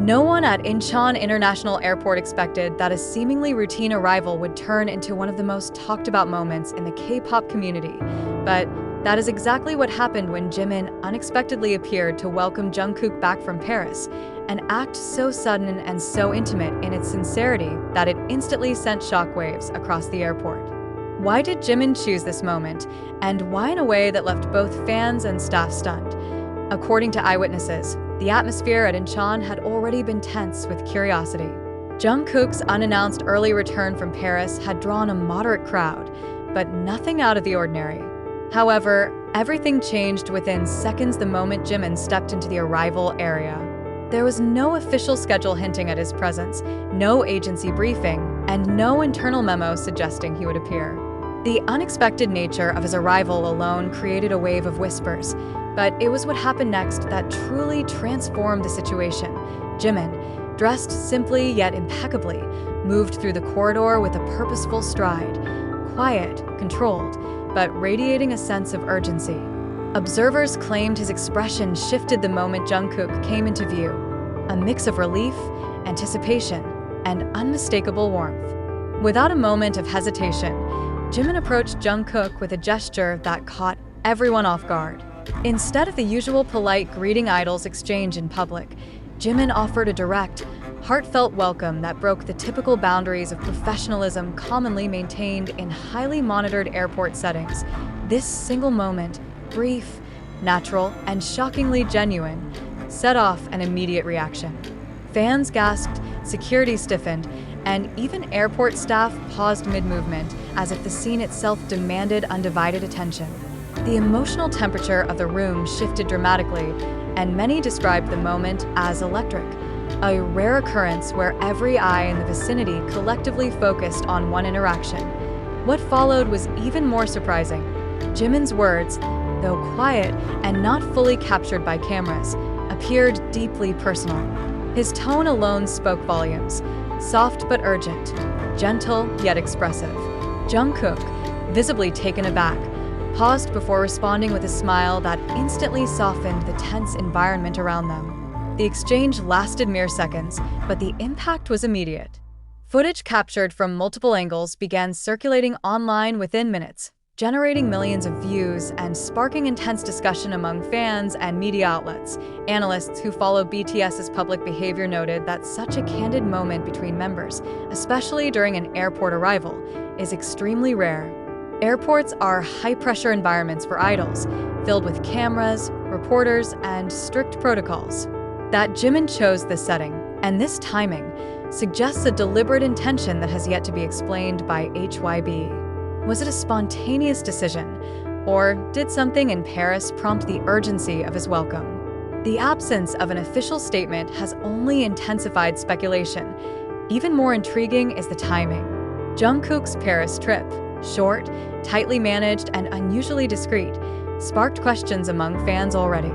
No one at Incheon International Airport expected that a seemingly routine arrival would turn into one of the most talked about moments in the K-pop community. But that is exactly what happened when Jimin unexpectedly appeared to welcome Jungkook back from Paris, an act so sudden and so intimate in its sincerity that it instantly sent shockwaves across the airport. Why did Jimin choose this moment, and why in a way that left both fans and staff stunned? According to eyewitnesses, the atmosphere at Incheon had already been tense with curiosity. Jungkook's unannounced early return from Paris had drawn a moderate crowd, but nothing out of the ordinary. However, everything changed within seconds the moment Jimin stepped into the arrival area. There was no official schedule hinting at his presence, no agency briefing, and no internal memo suggesting he would appear. The unexpected nature of his arrival alone created a wave of whispers, but it was what happened next that truly transformed the situation. Jimin, dressed simply yet impeccably, moved through the corridor with a purposeful stride, quiet, controlled, but radiating a sense of urgency. Observers claimed his expression shifted the moment Jungkook came into view, a mix of relief, anticipation, and unmistakable warmth. Without a moment of hesitation, Jimin approached Jungkook with a gesture that caught everyone off guard. Instead of the usual polite greeting idols exchange in public, Jimin offered a direct, heartfelt welcome that broke the typical boundaries of professionalism commonly maintained in highly monitored airport settings. This single moment, brief, natural, and shockingly genuine, set off an immediate reaction. Fans gasped, security stiffened, and even airport staff paused mid-movement as if the scene itself demanded undivided attention. The emotional temperature of the room shifted dramatically, and many described the moment as electric, a rare occurrence where every eye in the vicinity collectively focused on one interaction. What followed was even more surprising. Jimin's words, though quiet and not fully captured by cameras, appeared deeply personal. His tone alone spoke volumes, soft but urgent, gentle yet expressive. Jungkook, visibly taken aback, paused before responding with a smile that instantly softened the tense environment around them. The exchange lasted mere seconds, but the impact was immediate. Footage captured from multiple angles began circulating online within minutes, generating millions of views and sparking intense discussion among fans and media outlets. Analysts who follow BTS's public behavior noted that such a candid moment between members, especially during an airport arrival, is extremely rare. Airports are high-pressure environments for idols, filled with cameras, reporters, and strict protocols. That Jimin chose this setting, and this timing, suggests a deliberate intention that has yet to be explained by HYB. Was it a spontaneous decision, or did something in Paris prompt the urgency of his welcome? The absence of an official statement has only intensified speculation. Even more intriguing is the timing. Jungkook's Paris trip, short, tightly managed, and unusually discreet, sparked questions among fans already.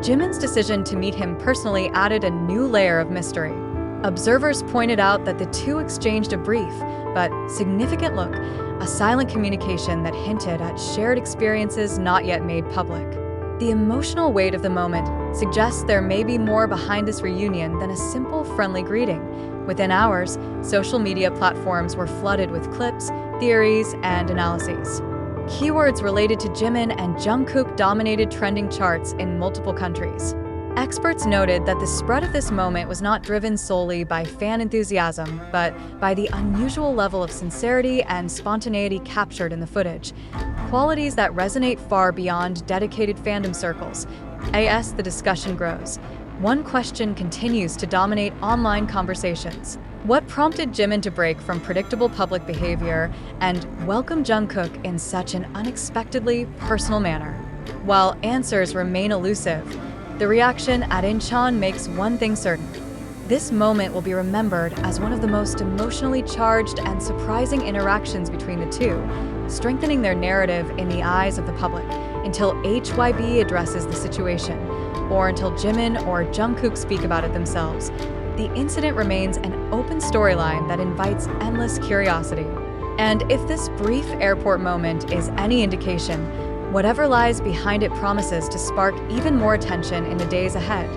Jimin's decision to meet him personally added a new layer of mystery. Observers pointed out that the two exchanged a brief but significant look, a silent communication that hinted at shared experiences not yet made public. The emotional weight of the moment suggests there may be more behind this reunion than a simple friendly greeting. Within hours, social media platforms were flooded with clips, theories, and analyses. Keywords related to Jimin and Jungkook dominated trending charts in multiple countries. Experts noted that the spread of this moment was not driven solely by fan enthusiasm, but by the unusual level of sincerity and spontaneity captured in the footage, qualities that resonate far beyond dedicated fandom circles. As the discussion grows, one question continues to dominate online conversations. What prompted Jimin to break from predictable public behavior and welcome Jungkook in such an unexpectedly personal manner? While answers remain elusive, the reaction at Incheon makes one thing certain. This moment will be remembered as one of the most emotionally charged and surprising interactions between the two, strengthening their narrative in the eyes of the public until HYB addresses the situation, or until Jimin or Jungkook speak about it themselves. The incident remains an open storyline that invites endless curiosity. And if this brief airport moment is any indication, whatever lies behind it promises to spark even more attention in the days ahead.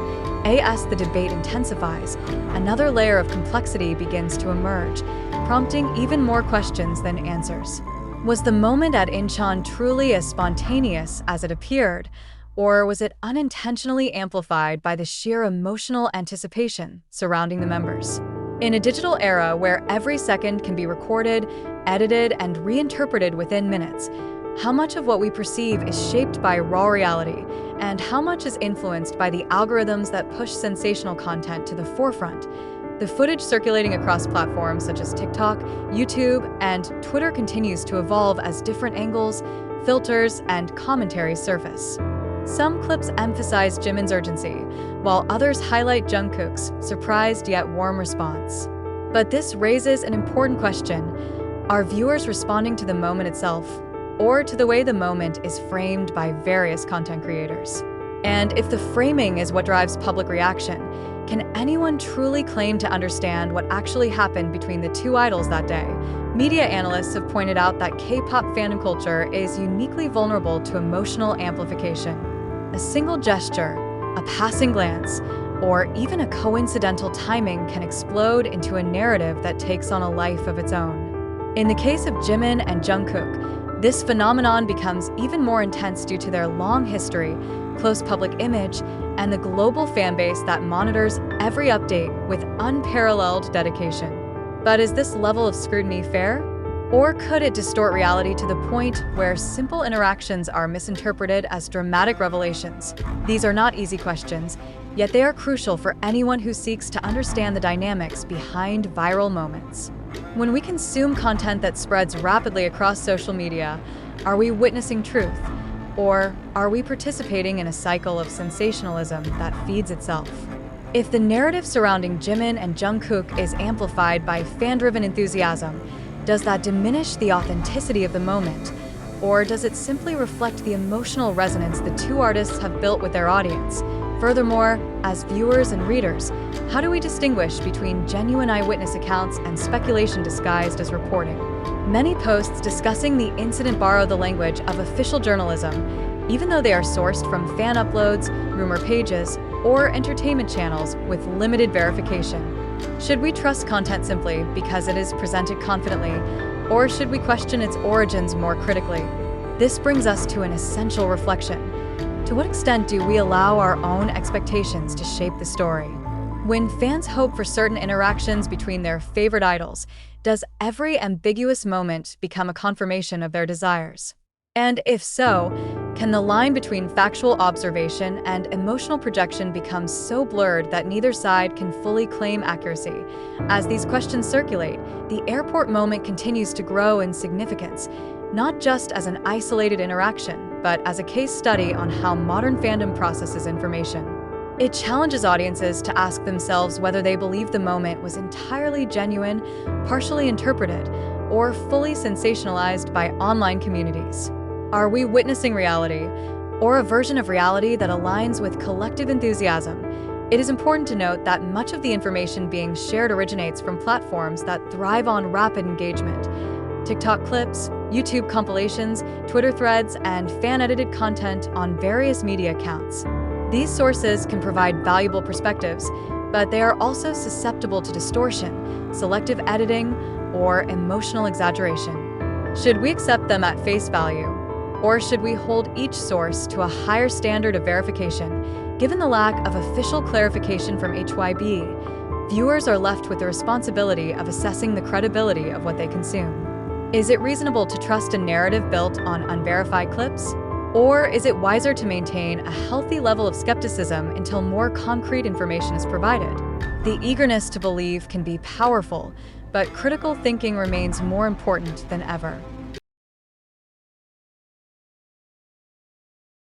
As the debate intensifies, another layer of complexity begins to emerge, prompting even more questions than answers. Was the moment at Incheon truly as spontaneous as it appeared, or was it unintentionally amplified by the sheer emotional anticipation surrounding the members? In a digital era where every second can be recorded, edited, and reinterpreted within minutes, how much of what we perceive is shaped by raw reality, and how much is influenced by the algorithms that push sensational content to the forefront? The footage circulating across platforms such as TikTok, YouTube, and Twitter continues to evolve as different angles, filters, and commentaries surface. Some clips emphasize Jimin's urgency, while others highlight Jungkook's surprised yet warm response. But this raises an important question. Are viewers responding to the moment itself, or to the way the moment is framed by various content creators? And if the framing is what drives public reaction, can anyone truly claim to understand what actually happened between the two idols that day? Media analysts have pointed out that K-pop fandom culture is uniquely vulnerable to emotional amplification. A single gesture, a passing glance, or even a coincidental timing can explode into a narrative that takes on a life of its own. In the case of Jimin and Jungkook, this phenomenon becomes even more intense due to their long history, close public image, and the global fanbase that monitors every update with unparalleled dedication. But is this level of scrutiny fair? Or could it distort reality to the point where simple interactions are misinterpreted as dramatic revelations? These are not easy questions, yet they are crucial for anyone who seeks to understand the dynamics behind viral moments. When we consume content that spreads rapidly across social media, are we witnessing truth? Or are we participating in a cycle of sensationalism that feeds itself? If the narrative surrounding Jimin and Jungkook is amplified by fan-driven enthusiasm, does that diminish the authenticity of the moment? Or does it simply reflect the emotional resonance the two artists have built with their audience? Furthermore, as viewers and readers, how do we distinguish between genuine eyewitness accounts and speculation disguised as reporting? Many posts discussing the incident borrow the language of official journalism, even though they are sourced from fan uploads, rumor pages, or entertainment channels with limited verification. Should we trust content simply because it is presented confidently, or should we question its origins more critically? This brings us to an essential reflection. To what extent do we allow our own expectations to shape the story? When fans hope for certain interactions between their favorite idols, does every ambiguous moment become a confirmation of their desires? And if so, can the line between factual observation and emotional projection become so blurred that neither side can fully claim accuracy? As these questions circulate, the airport moment continues to grow in significance, not just as an isolated interaction, but as a case study on how modern fandom processes information. It challenges audiences to ask themselves whether they believe the moment was entirely genuine, partially interpreted, or fully sensationalized by online communities. Are we witnessing reality, or a version of reality that aligns with collective enthusiasm? It is important to note that much of the information being shared originates from platforms that thrive on rapid engagement. TikTok clips, YouTube compilations, Twitter threads, and fan-edited content on various media accounts. These sources can provide valuable perspectives, but they are also susceptible to distortion, selective editing, or emotional exaggeration. Should we accept them at face value? Or should we hold each source to a higher standard of verification? Given the lack of official clarification from HYB, viewers are left with the responsibility of assessing the credibility of what they consume. Is it reasonable to trust a narrative built on unverified clips? Or is it wiser to maintain a healthy level of skepticism until more concrete information is provided? The eagerness to believe can be powerful, but critical thinking remains more important than ever.